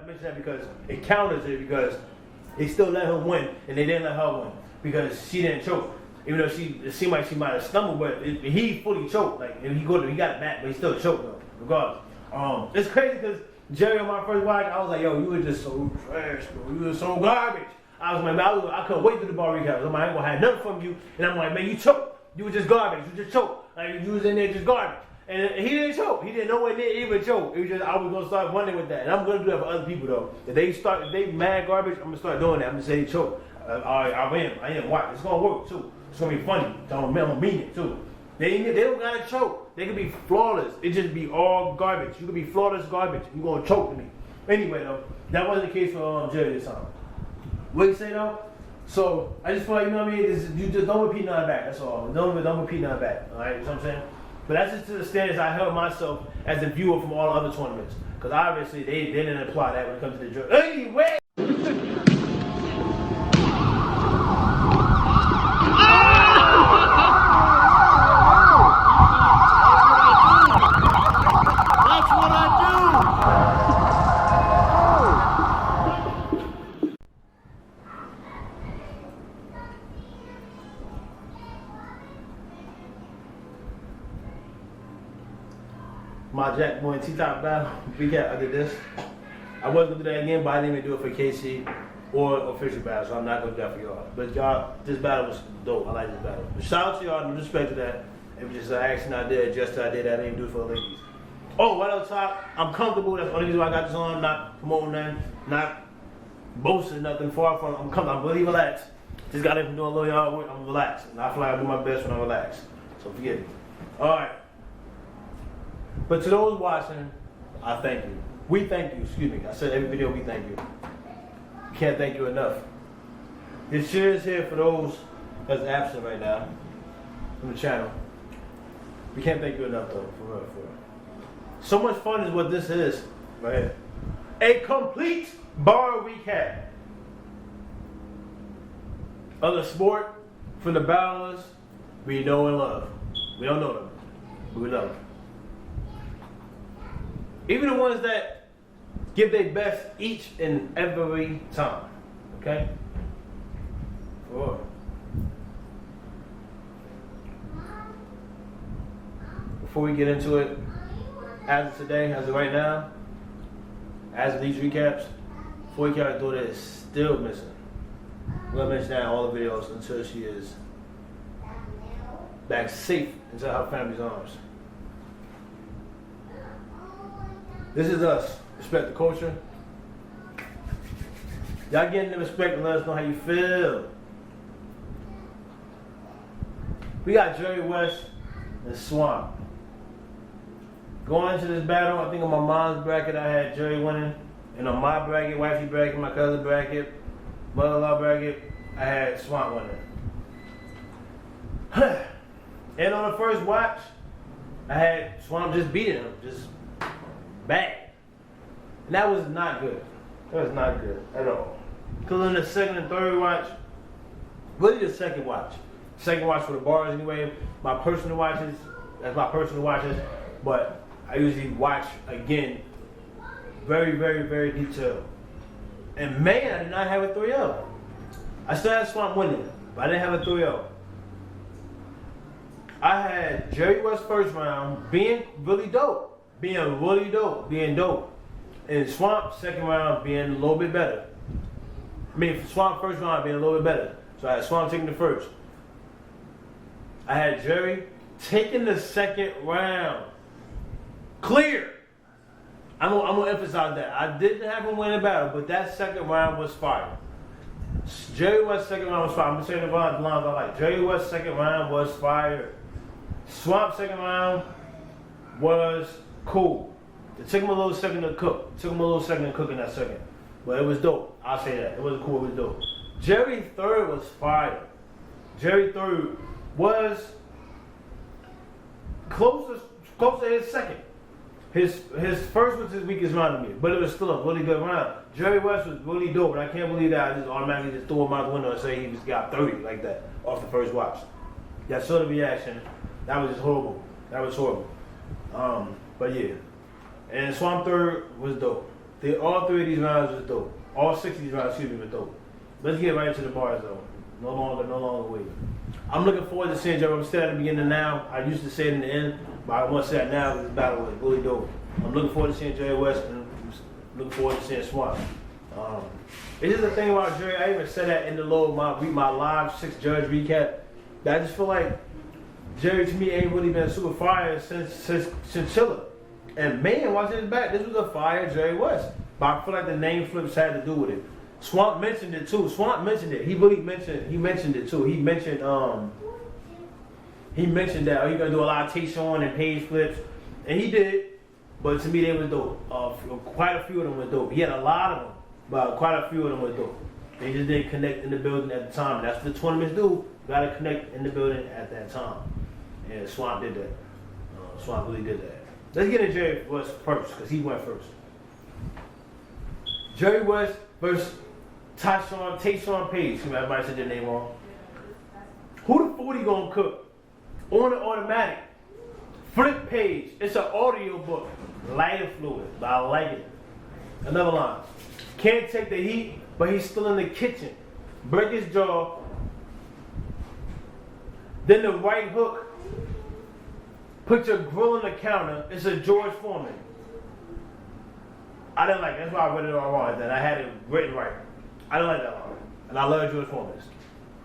mention that because it counters it because they still let him win and they didn't let her win because she didn't choke. Even though it seemed like she might have stumbled, but he fully choked. Like he got it back, but he still choked though. Regardless, it's crazy because Jerry on my first watch, I was like, yo, you were just so trash, bro. You were so garbage. I was like, man, I couldn't wait to the bar recap. I'm like, I ain't gonna have nothing from you. And I'm like, man, you choked. You were just garbage. You just choked. Like you was in there just garbage. And he didn't choke. He didn't nowhere near even choke. It was just I was gonna start wondering with that. And I'm gonna do that for other people though. If they mad garbage, I'm gonna start doing that. I'm gonna say choke. I am. Watch. It's gonna work too. It's gonna be funny. I'm gonna mean it too. They don't gotta choke. They can be flawless. It just be all garbage. You can be flawless garbage. You gonna choke to me. Anyway though, that wasn't the case for Jerry this time. What you say though? So I just feel like, you know what I mean? You just don't repeat nothing back. That's all. Don't repeat nothing back. All right, you know what I'm saying? But that's just to the standards I held myself as a viewer from all other tournaments. Because obviously they didn't apply that when it comes to the jury. Anyway. My Jack Boy and T-Top battle recap, I did this. I wasn't gonna do that again, but I didn't even do it for KC or official battle, so I'm not gonna do that for y'all. But y'all, this battle was dope. I like this battle. But shout out to y'all, no respect to that. It was just an action I did, just I did. I didn't even do it for the ladies. Oh, right on top, I'm comfortable. That's the only reason why I got this on. Not promoting nothing, not boasting nothing. Far from, I'm comfortable. I'm really relaxed. Just got in from doing a little yard work. I'm relaxed. And I feel like I do my best when I'm relaxed. So forget it. All right. But to those watching, I thank you. We thank you, excuse me. I said every video we thank you. Can't thank you enough. This cheer is here for those that's absent right now from the channel. We can't thank you enough though, for real, for real. So much fun is what this is, right here. A complete bar recap of the sport from the battlers we know and love. We don't know them, but we love them. Even the ones that give their best each and every time. Okay? Four. Before we get into it, as of today, as of right now, as of these recaps, 40K daughter is still missing. We're gonna mention that in all the videos until she is back safe into her family's arms. This is us. Respect the culture. Y'all getting the respect and let us know how you feel. We got Jerry, Wess, and Swamp. Going into this battle, I think on my mom's bracket I had Jerry winning. And on my bracket, wifey bracket, my cousin bracket, mother-in-law bracket, I had Swamp winning. And on the first watch, I had Swamp just beating him. Just bad. And that was not good. That was not good at all. Because in the second and third watch, really the second watch for the bars anyway, my personal watches, that's my personal watches, but I usually watch again very, very, very detailed. And man, I did not have a 3-0. I still had Swamp winning, but I didn't have a 3-0. I had Jerry West first round being really dope. Being dope. And Swamp second round being a little bit better. I mean, Swamp first round being a little bit better. So I had Swamp taking the first. I had Jerry taking the second round. Clear. I'm gonna emphasize that. I didn't have him win the battle, but that second round was fire. Jerry West's second round was fire. I'm gonna say the lines I like. Jerry West's second round was fire. Swamp second round was cool. It took him a little second to cook. It took him a little second to cook in that second. But it was dope. I'll say that. It wasn't cool, it was dope. Jerry third was fire. Jerry third was close to his second. His first was his weakest round to me, but it was still a really good round. Jerry West was really dope, but I can't believe that I just automatically just threw him out the window and say he just got 30 like that off the first watch. That sort of reaction, that was just horrible. That was horrible. But yeah. And Swamp third was dope. All 3 of these rounds was dope. All 6 of these rounds, excuse me, were dope. Let's get right into the bars though. No longer wait. I'm looking forward to seeing Jerry. I'm still at the beginning now. I used to say it in the end, but I want to say that now because this battle was really dope. I'm looking forward to seeing Jerry Wess and looking forward to seeing Swamp. It's just the thing about Jerry. I even said that in the my live 6 judge recap. That I just feel like Jerry to me ain't really been super fire since Chiller. And man, watching it back, this was a fire Jerry Wess. But I feel like the name flips had to do with it. Swamp mentioned it too. Swamp mentioned it. He mentioned it too. He mentioned that he gonna do a lot of Tayshaun and page flips, and he did. But to me, they was dope. Quite a few of them were dope. He had a lot of them, but quite a few of them were dope. They just didn't connect in the building at the time. That's what the tournaments do. You gotta connect in the building at that time. And Swamp did that. Swamp really did that. Let's get into Jerry Wess first, because he went first. Jerry Wess versus Tayshaun Page. Everybody said their name wrong. Who the 40 gonna cook? On the automatic. Flip page. It's an audio book. Lighter fluid. But I like it. Another line. Can't take the heat, but he's still in the kitchen. Break his jaw. Then the right hook. Put your grill on the counter. It's a George Foreman. I didn't like it. That's why I read it all wrong. Then I had it written right. I didn't like that line. And I love George Foreman.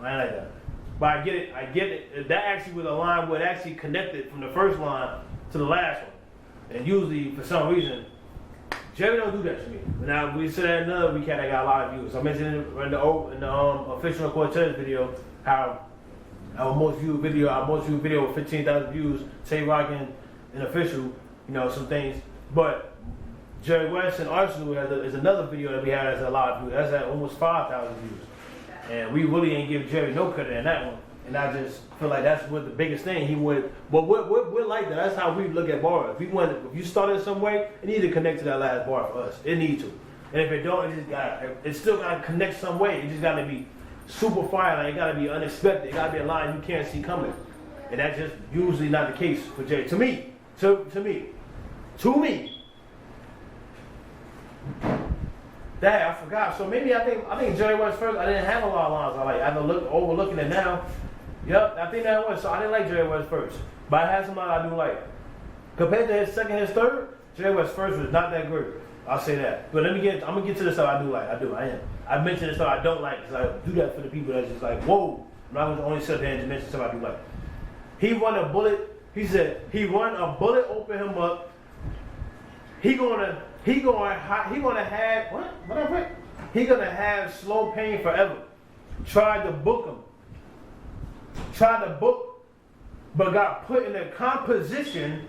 I didn't like that. But I get it. That actually was a line where it actually connected from the first line to the last one. And usually, for some reason, Jerry don't do that to me. Now, we said that in another recap that got a lot of views. I mentioned in the official Cortez video how our most viewed video with 15,000 views, say rocking an official, some things. But Jerry Wess and Arsenal is another video that we had that's a lot of views. That's at almost 5,000 views. And we really ain't give Jerry no credit in that one. And I just feel like that's what the biggest thing he would. But we're like that. That's how we look at bars. If you started some way, it needs to connect to that last bar for us. It needs to. And if it don't, it still gotta connect some way. It just gotta be super fire. Like it gotta be unexpected. It gotta be a line you can't see coming. And that's just usually not the case for Jerry. To me. Dang, I forgot. So maybe I think Jerry Wess first. I didn't have a lot of lines I like. I've overlooking it now. Yep, I think that was. So I didn't like Jerry Wess first. But I had some lines I do like. Compared to his second, his third, Jerry Wess first was not that great. I'll say that. But I'm gonna get to the stuff I do like. I am. I mentioned the stuff I don't like because I do that for the people that's just like, whoa. I'm not gonna only sit there and just mention stuff I do like. He run a bullet. He said he run a bullet, open him up. He gonna have what? What I read? He gonna have slow pain forever. Tried to book, but got put in a composition.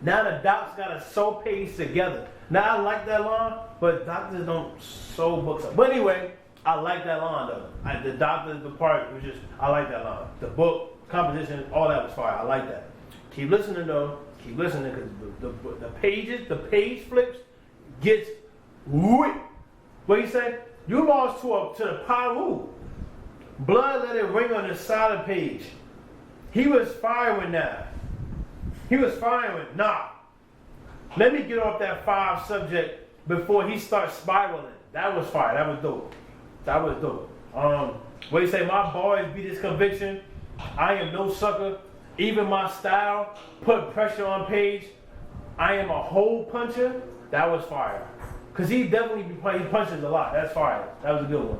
Now the docs gotta sew page together. Now I like that line, but doctors don't sew books up. But anyway, I like that line though. The doctor, the part was just, I like that line. The book, composition, all that was fire. I like that. Keep listening though. Keep listening because the page flips gets whipped. What he said? You lost to the Pyru. Blood let it ring on the side of the page. He was firing that. Nah. Let me get off that 5 subject before he starts spiraling. That was fire. That was dope. What he say? My boys beat his conviction. I am no sucker. Even my style put pressure on Page. I am a hole puncher. That was fire. Because he definitely he punches a lot. That's fire. That was a good one.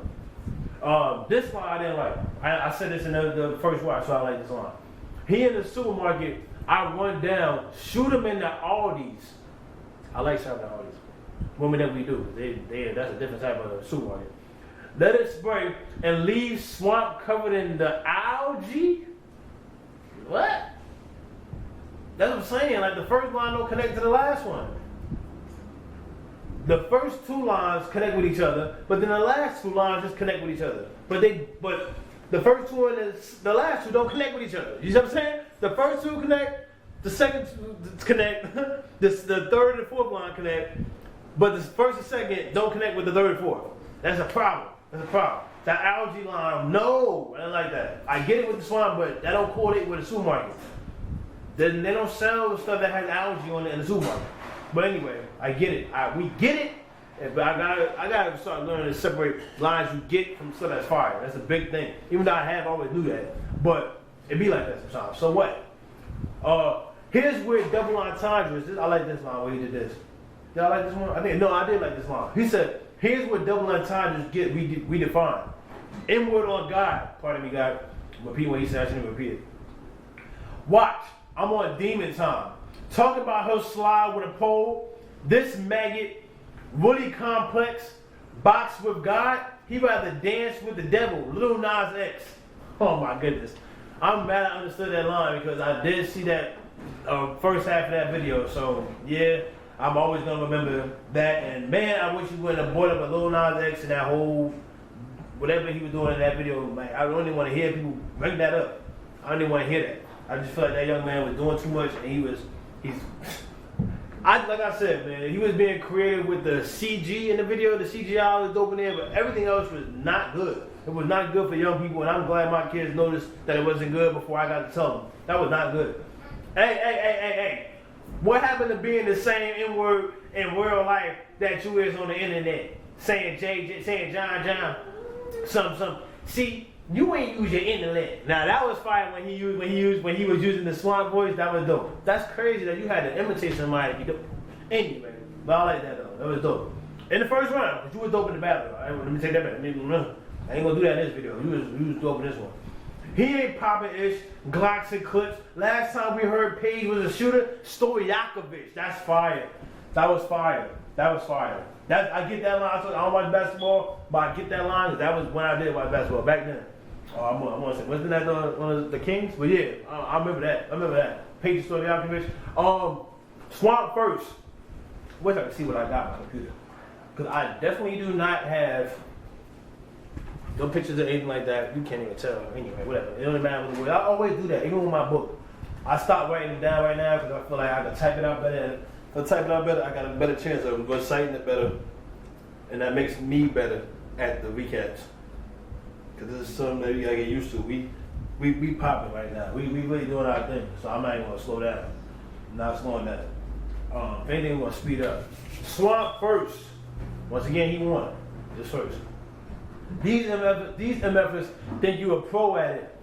This line I didn't like. I said this in the first watch, so I like this line. He in the supermarket. I run down, shoot him in the Aldis. I like shopping at Aldis. Women that we do. That's a different type of supermarket. Let it spray and leave swamp covered in the algae. What? That's what I'm saying. Like the first line don't connect to the last one. The first 2 lines connect with each other, but then the last 2 lines just connect with each other. But the first 2 and the last 2 don't connect with each other. You see what I'm saying? The first 2 connect, the second 2 connect, the third and 4th line connect, but the first and second don't connect with the third and 4th. That's a problem. That algae line, no, I don't like that. I get it with the swamp, but that don't correlate with the supermarket. They don't sell stuff that has algae on it in the supermarket. But anyway, I get it. We get it. But I gotta start learning to separate lines you get from stuff that's fire. That's a big thing. Even though I always knew that. But it be like that sometimes. So what? Here's where double entendre is. I like this line where he did this. Did I like this one? I did like this line. He said, here's where double entendres get redefined. N-word on God. Pardon me, God. Repeat what he said. I shouldn't repeat it. Watch. I'm on demon time. Talking about her slide with a pole. This maggot, really complex, box with God. He rather dance with the devil. Lil Nas X. Oh my goodness. I'm mad I understood that line because I did see that first half of that video. So yeah, I'm always gonna remember that. And man, I wish you wouldn't have brought up a Lil Nas X and that whole whatever he was doing in that video. Like, I don't even want to hear people bring that up. I don't even want to hear that. I just feel like that young man was doing too much, and like I said, man, he was being creative with the CG in the video. The CGI was dope in there, but everything else was not good. It was not good for young people, and I'm glad my kids noticed that it wasn't good before I got to tell them. That was not good. Hey. What happened to being the same N-word in real life that you is on the internet? Saying John, something. See, you ain't use your intellect. Now that was fire when he was using the swamp voice. That was dope. That's crazy that you had to imitate somebody. Anyway, but I like that though. That was dope. In the first round, but you was dope in the battle. Let me take that back. I ain't gonna do that in this video. You was dope in this one. He ain't popping ish, Glocks and clips. Last time we heard Paige was a shooter, Stojakovic. That's fire. That was fire. I get that line. I don't watch basketball, but I get that line because that was when I did watch basketball back then. I'm gonna say, wasn't that one of the Kings? But yeah, I remember that. Paige Stojakovic. Swamp first. Wait till I can see what I got on my computer. Because I definitely do not have no pictures or anything like that. You can't even tell. Anyway, whatever. It don't matter what the word. I always do that, even with my book. I stopped writing it down right now because I feel like I can type it out better. If I type it out better, I got a better chance of reciting it better. And that makes me better at the recaps. Because this is something that we gotta get used to. We popping right now. We really doing our thing. So I'm not even gonna slow down. I'm not slowing down. If anything, we're gonna speed up. Swamp first. Once again, he won. Just first. These MFers think you a pro at it.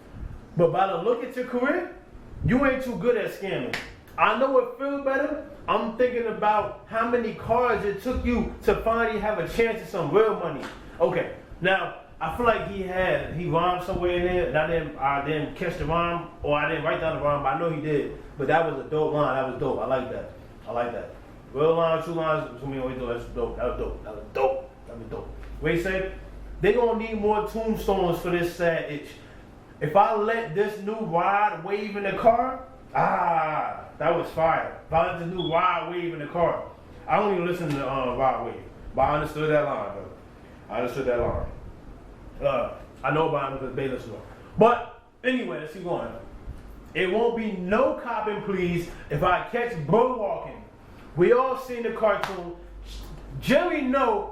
But by the look at your career, you ain't too good at scamming. I know it feels better. I'm thinking about how many cards it took you to finally have a chance at some real money. Okay, now I feel like he rhymed somewhere in there, and I didn't catch the rhyme, or I didn't write down the rhyme, but I know he did. But that was a dope line. That was dope. I like that. Real lines, true lines, to me, always dope. That's dope. That was dope. What he said? They gonna need more tombstones for this sad itch. If I let this new ride wave in the car, that was fire. If I let this new ride wave in the car, I don't even listen to ride wave, but I understood that line though. I know about him because they listen to him. But anyway, let's keep going. It won't be no copping, please, if I catch bro walking. We all seen the cartoon. Jerry know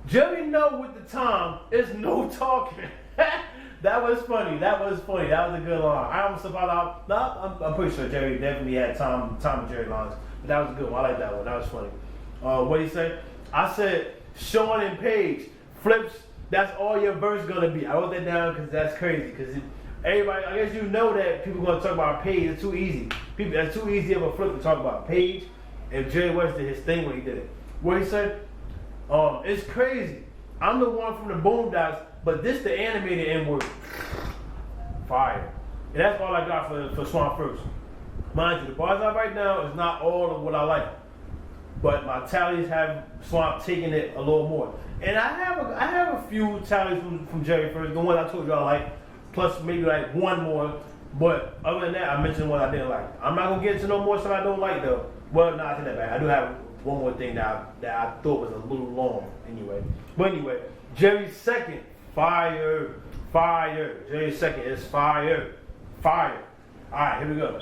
with the time, it's no talking. That was funny. That was a good line. I'm pretty sure Jerry definitely had Tom and Jerry lines. But that was a good one. I like that one. That was funny. What did he say? I said, Sean and Paige, flips, that's all your verse gonna be. I wrote that down because that's crazy. Because everybody, I guess you know that people gonna talk about Paige. It's too easy. That's too easy of a flip to talk about Paige. And Jerry West did his thing when he did it. What he said? It's crazy. I'm the one from the Boondocks, but this the animated N-word. Fire. And that's all I got for Swamp First. Mind you, the bars I write now is not all of what I like. But my tallies have Swamp taking it a little more. And I have a few tallies from Jerry First, the one I told you I like, plus maybe like one more. But other than that, I mentioned what I didn't like. I'm not gonna get into no more stuff I don't like though. Well, not that bad. I do have one more thing that I thought was a little long anyway. But anyway, Jerry's second, fire. Jerry's second is fire. Alright, here we go.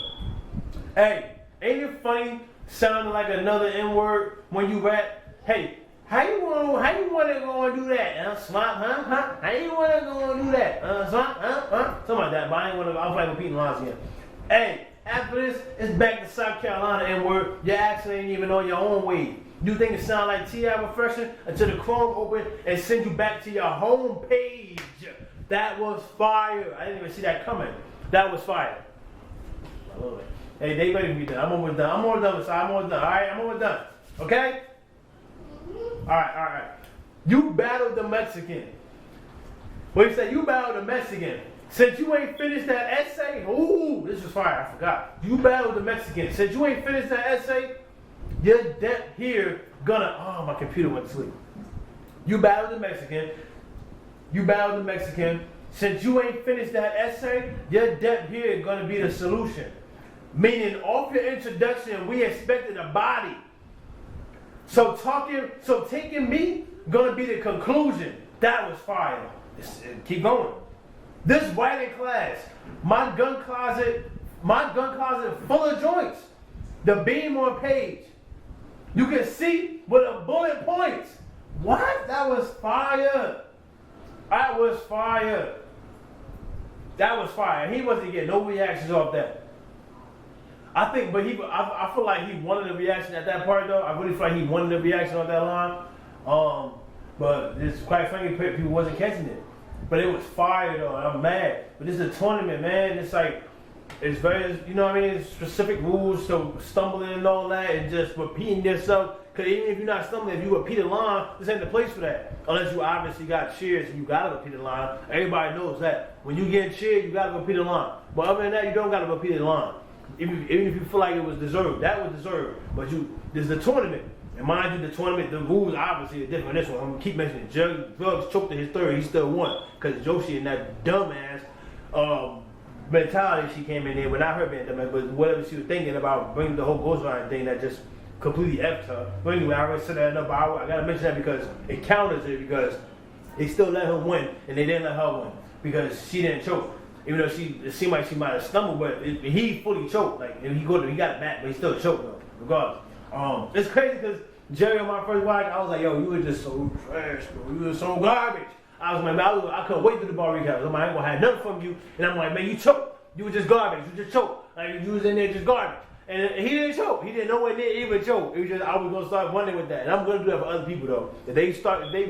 Hey, ain't it funny sounding like another N-word when you rap? Hey, how you wanna go and do that? Swamp, huh? How you wanna go and do that? Swamp, huh? Something like that, but I was like repeating lines again. Hey, After this, it's back to South Carolina and where your accent ain't even on your own wave. You think it sound like T.I. refreshing until the Chrome open and send you back to your home page. That was fire. I didn't even see that coming. That was fire. I love it. Hey, they ready to be done. I'm almost done. I'm almost done. So I'm almost done. All right, I'm almost done. Okay? All right. You battled the Mexican. What you say? You battled the Mexican. Since you ain't finished that essay, ooh, this is fire. I forgot. You battled the Mexican. Since you ain't finished that essay, your debt here gonna. Oh, my computer went to sleep. You battled the Mexican. Since you ain't finished that essay, your debt here gonna be the solution. Meaning, off your introduction, we expected a body. So taking me gonna be the conclusion. That was fire. Keep going. This writing class, my gun closet full of joints. The beam on page. You can see with the bullet points. What? That was fire. That was fire. He wasn't getting no reactions off that. I think, but I feel like he wanted a reaction at that part though. I really feel like he wanted a reaction on that line. But it's quite frankly, people wasn't catching it. But it was fire though, and I'm mad. But this is a tournament, man. It's like, it's very, you know what I mean? It's specific rules, so stumbling and all that, and just repeating yourself. Because even if you're not stumbling, if you repeat a line, this ain't the place for that. Unless you obviously got cheers and you gotta repeat a line. Everybody knows that. When you get cheered, you gotta repeat a line. But other than that, you don't gotta repeat a line. Even if you feel like it was deserved, that was deserved. But this is a tournament. And mind you, the tournament, the rules obviously are different. This one, I'm gonna keep mentioning Drugs choked in his third, he still won. Because Joshi and that dumbass mentality she came in there, well not her being dumbass, but whatever she was thinking about bringing the whole Ghost Rider thing that just completely effed her. But anyway, I already said that enough, but I gotta mention that because it counters it because they still let her win and they didn't let her win because she didn't choke. Even though it seemed like she might have stumbled, but he fully choked. Like, and he got it back, but he still choked though, regardless. It's crazy because Jerry on my first watch, I was like, yo, you were just so trash, bro. You were so garbage. I was like, man, I couldn't wait to the bar recaps. I'm like, I ain't gonna have nothing from you. And I'm like, man, you choked. You were just garbage. You just choked. Like, you was in there just garbage. And he didn't choke. He didn't nowhere near even choke. It was just, I was gonna start running with that. And I'm gonna do that for other people though. If they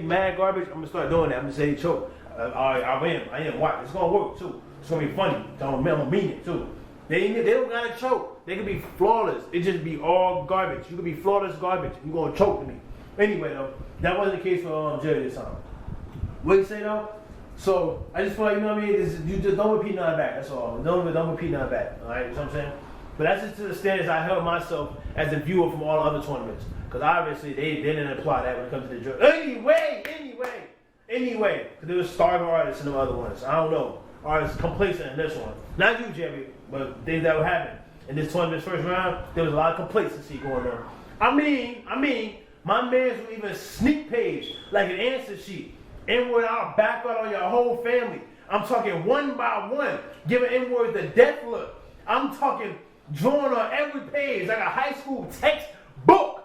mad garbage, I'm gonna start doing that. I'm gonna say he choked. I am watch. It's gonna work too. It's gonna be funny. I'm gonna mean it too. They don't gotta choke. They can be flawless. It just be all garbage. You can be flawless garbage. You gonna choke to me. Anyway though, that wasn't the case for Jerry this time. What you say though? So I just feel like, you know what I mean? You just don't repeat nothing back. That's all. Don't repeat nothing back. All right, you know what I'm saying? But that's just to the standards I held myself as a viewer from all the other tournaments. Because obviously they didn't apply that when it comes to the jury. Anyway, because there was starving artists in the other ones. I don't know. Artists complacent in this one. Not you, Jerry, but things that would happen. In this tournament's first round, there was a lot of complacency going on. I mean, my mans would even sneak page like an answer sheet. N-word out, backward on your whole family. I'm talking one by one, giving N-words the death look. I'm talking drawing on every page like a high school textbook.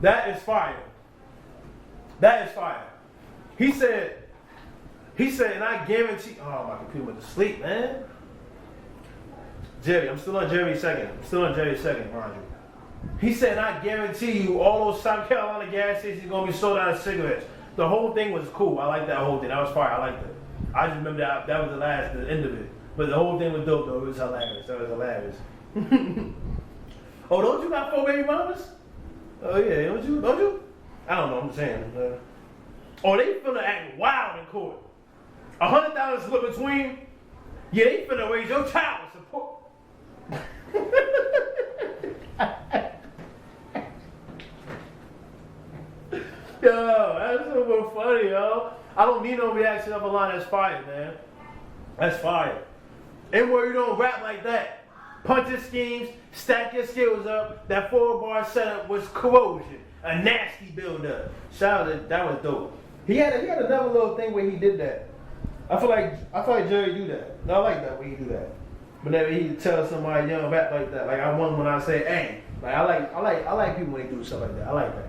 That is fire. He said, and I guarantee, oh, my computer went to sleep, man. Jerry, I'm still on Jerry's second, mind you. He said, and I guarantee you, all those South Carolina gas stations are going to be sold out of cigarettes. The whole thing was cool. I like that whole thing. That was fire. I liked it. I just remember that was the end of it. But the whole thing was dope, though. It was hilarious. That was hilarious. Oh, don't you got 4 baby mamas? Oh, yeah. Don't you? I don't know. I'm saying. Oh, they finna act wild in court. $100 split between. Yeah, they finna raise your child support. Yo, that's super funny, yo. I don't need no reaction of a line that's fire, man. That's fire. And where you don't rap like that. Punch your schemes, stack your skills up. That 4-bar setup was corrosion. A nasty build-up. Shout out, that was dope. He had another little thing where he did that. I feel like Jerry do that. I like that when he do that. Whenever he tell somebody young rap like that, like I want when I say, hey, like I like people when they do stuff like that. I like that.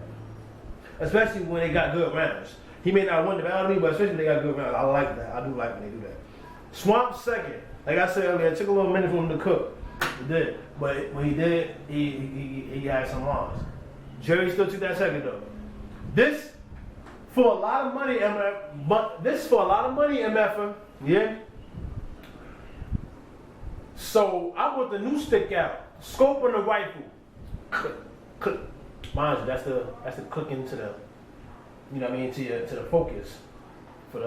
Especially when they got good rappers. He may not win the battle to me, but especially they got good rounds. I like that. I do like when they do that. Swamp second. Like I said earlier, it took a little minute for him to cook. He did. But when he did, he had some lines. Jerry still took that second though. This for a lot of money, MF. Yeah. So I brought the new stick out. Scope on the rifle. Click. Mind you, that's the clicking to the, you know what I mean, to the focus for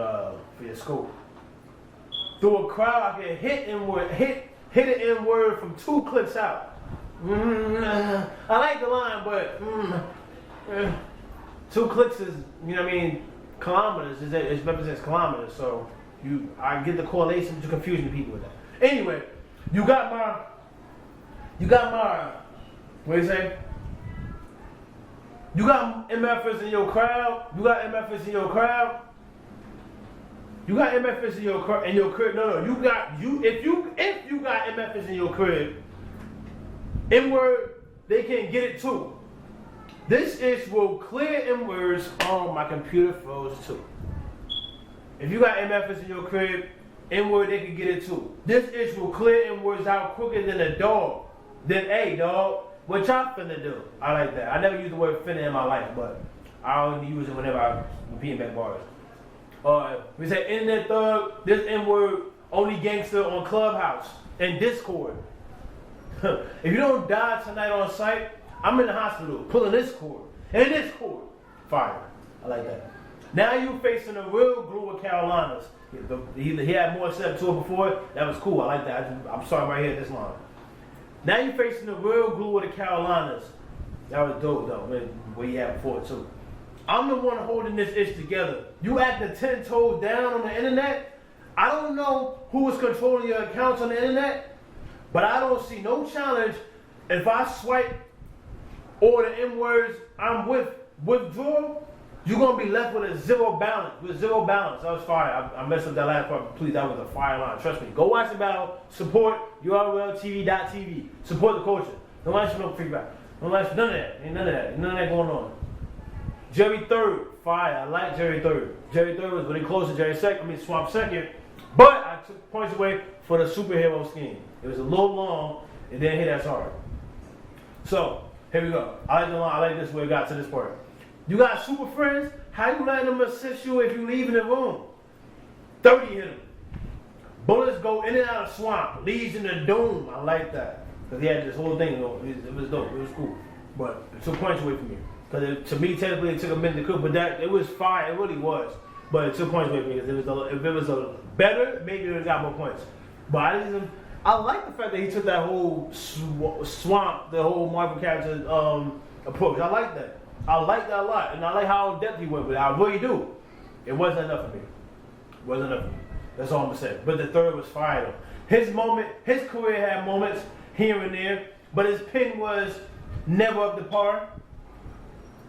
your scope. Through a crowd, I can hit an N-word from 2 clicks out. I like the line, but 2 clicks is, you know what I mean, kilometers. It represents kilometers, so I get the correlation to confusing people with that. Anyway, you got my, what do you say? You got MFers in your crowd. You got MFers in your crowd. You got MFers in your crib. No. If you got MFers in your crib, N-word, they can get it too. This is will clear N-words on my computer froze too. If you got MFers in your crib, N-word, they can get it too. This is will clear N-words out quicker than a dog. Then, hey, dog, what y'all finna do? I like that. I never used the word finna in my life, but I only use it whenever I'm repeating back bars. We say internet thug, this N-word, only gangster on Clubhouse and Discord. If you don't die tonight on site, I'm in the hospital pulling this cord and this cord. Fire. I like that. Now you facing a real glue with Carolinas. He had more step to it before. That was cool. I like that. I'm sorry right here at this line. Now you facing the real glue with the Carolinas. That was dope though, where you had before too. I'm the one holding this ish together. You acting 10 toes down on the internet. I don't know who is controlling your accounts on the internet, but I don't see no challenge if I swipe or the N-words I'm withdraw. You're gonna be left with zero balance. That was fire. I messed up that last part. Please, that was a fire line. Trust me. Go watch the battle. Support URLTV.tv. Support the culture. Don't watch no feedback. Don't watch none of that. Ain't none of that. None of that going on. Jerry third, fire. I like Jerry third. Jerry third was really close to Jerry second. Swamp second. But I took points away for the superhero scheme. It was a little long. It didn't hit as hard. So here we go. I like the line. I like this where it got to this part. You got super friends. How you letting them assist you if you leave in the room? 30 hit them. Bullets go in and out of swamp. Leads in the doom. I like that. Because he had this whole thing. It was dope. It was cool. But it took points away from me. Because to me, technically, it took a minute to cook. But it was fire. It really was. But it took points away from me. Because if it was a better, maybe it would have got more points. But I like the fact that he took that whole swamp, the whole Marvel character approach. I like that. I like that a lot, and I like how in depth he went with it. I really do. It wasn't enough for me. It wasn't enough for me. That's all I'm gonna say. But the third was fire though. His career had moments here and there, but his pen was never up to par.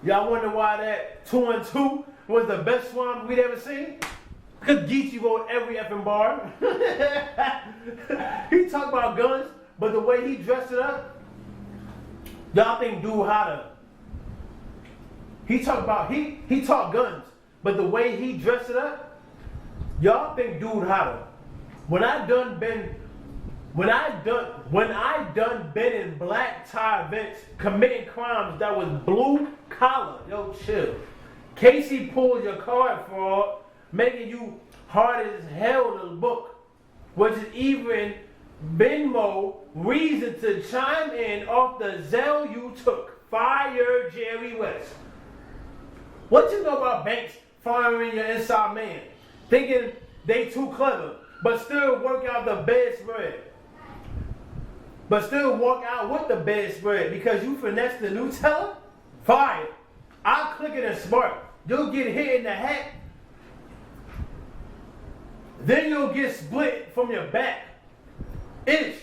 Y'all wonder why that 2-2 was the best swamp we'd ever seen? Because Geechee wrote every effing bar. He talked about guns, but the way he dressed it up, y'all think dude how to. He talked guns, but the way he dressed it up, y'all think dude hotter. When I done been in black tie events committing crimes that was blue collar, yo chill. Casey pulled your card fraud, making you hard as hell to book, which is even Venmo reason to chime in off the Zelle you took. Fire Jerry Wess. What you know about banks firing your inside man? Thinking they too clever, but still work out the bedspread. But still walk out with the bedspread because you finessed the Nutella? Fire. I'll click it and smart. You'll get hit in the head. Then you'll get split from your back. Itch.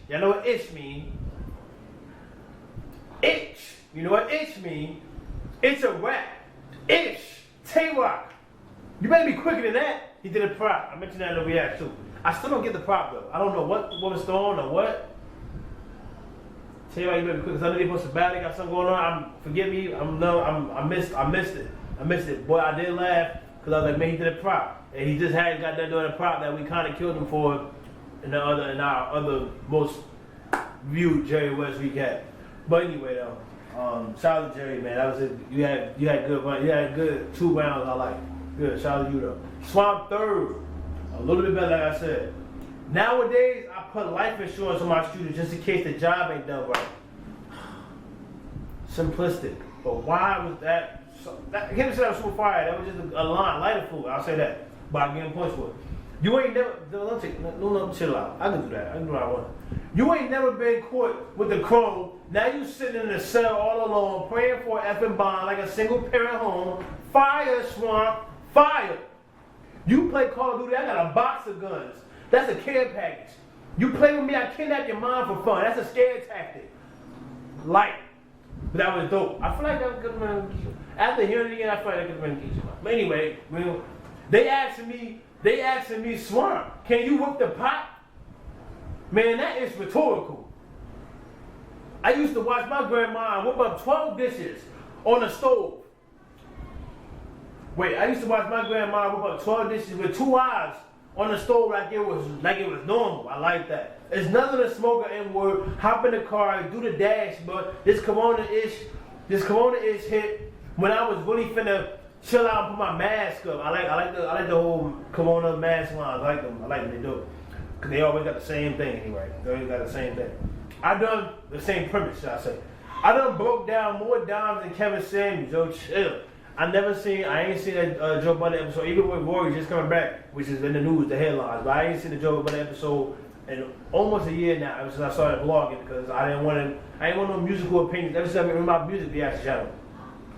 Y'all know what itch mean? Itch. You know what itch mean? It's a rap. Itch. Tay-Rock. You better be quicker than that. He did a prop. I mentioned that in the react too. I still don't get the prop though. I don't know what was thrown or what. Tell you why you better quick, because I know they supposed to bad, they got something going on. Forgive me, I missed it. I missed it. Boy, I did laugh, because I was like, man, he did a prop. And he just got done doing a prop that we kind of killed him for in our other most viewed Jerry West recap. But anyway, though, shout out to Jerry, man. That was it. You had good run. You had good 2 rounds. I like. Good. Shout out to you though. Swamp third, a little bit better, like I said. Nowadays, I put life insurance on my shooters just in case the job ain't done right. Simplistic, but why was that? I can't say that was super fire. That was just a line, lighter food. I'll say that. But I get points for it. You ain't never, no, chill out. I can do that. I can do what I want. You ain't never been caught with the chrome. Now you sitting in the cell all alone, praying for an effing bond like a single parent home. Fire, Swamp, fire. You play Call of Duty, I got a box of guns. That's a care package. You play with me, I kidnap your mind for fun. That's a scare tactic. Light. But that was dope. I feel like that was good. After hearing it again, I feel like that could have been engagement. But anyway, they asking me, Swamp, can you whip the pot? Man, that is rhetorical. I used to watch my grandma whip up 12 dishes on the stove. Wait, I used to watch my grandma whip up 12 dishes with 2 eyes on the stove like it was normal. I like that. It's nothing to smoke an N-word, hop in the car, do the dash, but this corona-ish hit when I was really finna chill out and put my mask up. I like the whole corona mask lines. I like them. I like them. They do. Cause they always got the same thing anyway. They always got the same thing. I done the same premise, should I say. I done broke down more dimes than Kevin Samuels. Yo, chill. I ain't seen that Joe Budden episode, even with Rory just coming back, which is in the news, the headlines, but I ain't seen the Joe Budden episode in almost a year now, ever since I started vlogging, because I didn't want no musical opinions. Ever since I made my music reaction channel,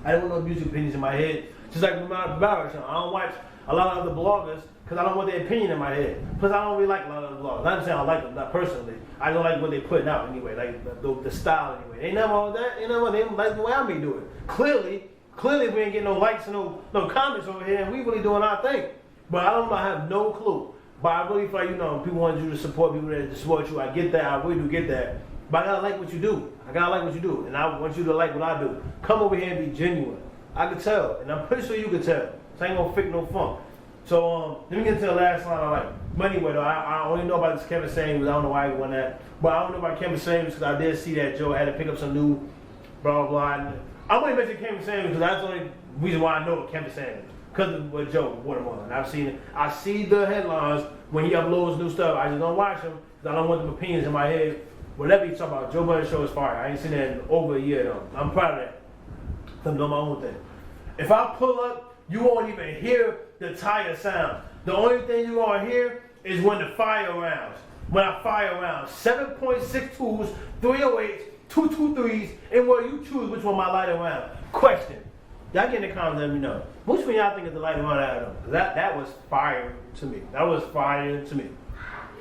I didn't want no music opinions in my head. Just like with my barber channel, I don't watch a lot of other bloggers because I don't want their opinion in my head. Plus, I don't really like a lot of other bloggers. I'm not saying I like them, not personally. I don't like what they're putting out anyway, like the style anyway. They never all that. They don't like the way I be doing. Clearly, we ain't getting no likes and no comments over here, and we really doing our thing. But I have no clue. But I really feel like, people want you to support people that support you. I get that. I really do get that. But I gotta like what you do. And I want you to like what I do. Come over here and be genuine. I can tell, and I'm pretty sure you can tell. So I ain't gonna fake no funk. So let me get to the last line I like. But anyway, though, I only know about this Kevin Samuels. I don't know why he won that. But I don't know about Kevin Samuels because I did see that Joe had to pick up some new blah, blah, blah. I'm going to mention Kevin Samuels because that's the only reason why I know Kevin Samuels. Because of what Joe brought him on. And I've seen it. I see the headlines when he uploads new stuff. I just don't watch him because I don't want them opinions in my head. Whatever you talk about, Joe Budden show is fire. I ain't seen that in over a year though. I'm proud of that. I'm doing my own thing. If I pull up, you won't even hear the tire sound. The only thing you gonna hear is when the fire rounds. When I fire rounds. 7.62s, 308s, 223s, and where you choose which one my light around. Question. Y'all get in the comments, let me know. Which one y'all think is the light around out of them? That was fire to me. That was fire to me.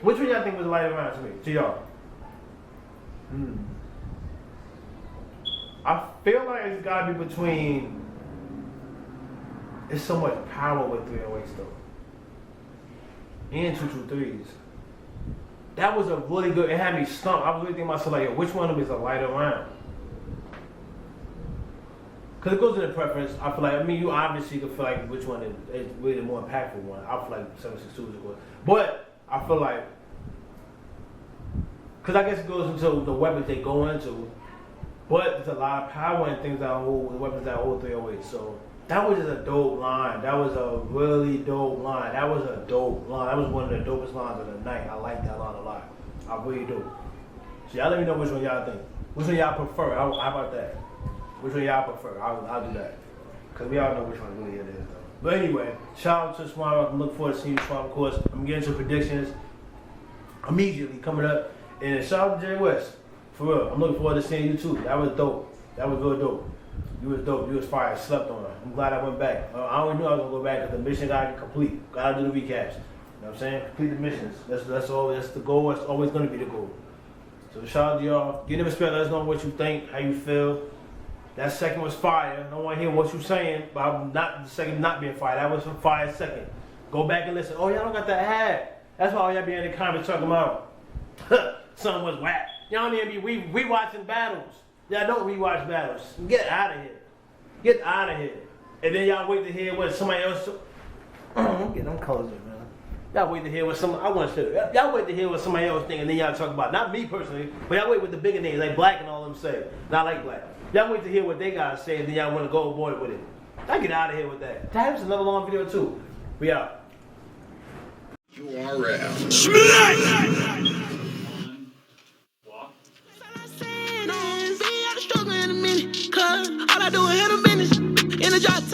Which one y'all think was the light around to me? To y'all? I feel like it's gotta be between. It's so much power with 308s though. And 223s. That was a really good, it had me stumped. I was really thinking to myself like, yo, which one of them is a lighter round? Because it goes into preference. I feel like, you obviously can feel like which one is really the more impactful one. I feel like 7.62 is good. But I feel like, because I guess it goes into the weapons they go into, but there's a lot of power in things that hold, the weapons that hold 308. So that was just a dope line. That was a really dope line. That was one of the dopest lines of the night. I like that line a lot. I really do. So y'all let me know which one y'all think. Which one y'all prefer? How about that? Which one y'all prefer? I'll do that. Because we all know which one really it is, though. But anyway, shout out to Swamp. I'm looking forward to seeing you, Swamp, of course. I'm getting some predictions immediately coming up. And shout out to Jay West. For real. I'm looking forward to seeing you, too. That was dope. That was real dope. You was dope. You was fire. I slept on her. I'm glad I went back. I only knew I was going to go back because the mission got to complete. Got to do the recaps. You know what I'm saying? Complete the missions. That's all. That's the goal. That's always going to be the goal. So shout out to y'all. Get in the spirit. Let us know what you think, how you feel. That second was fire. I don't want to hear what you're saying, but I'm not the second not being fire. That was a fire second. Go back and listen. Oh, y'all don't got that hat. That's why y'all be in the comments talking about something was whack. Y'all don't even be rewatching battles. Y'all don't rewatch battles. Get out of here. Get out of here. And then y'all wait to hear what somebody else. Get them colors in, man. Y'all wait to hear what some. I want to. Y'all wait to hear what somebody else think, and then y'all talk about. Not me personally, but y'all wait with the bigger names like Black and all them say. Not like Black. Y'all wait to hear what they gotta say, and then y'all want to go aboard with it. I get out of here with that. That was another long video too. We out. URL. All I do is hit a business in the drop top.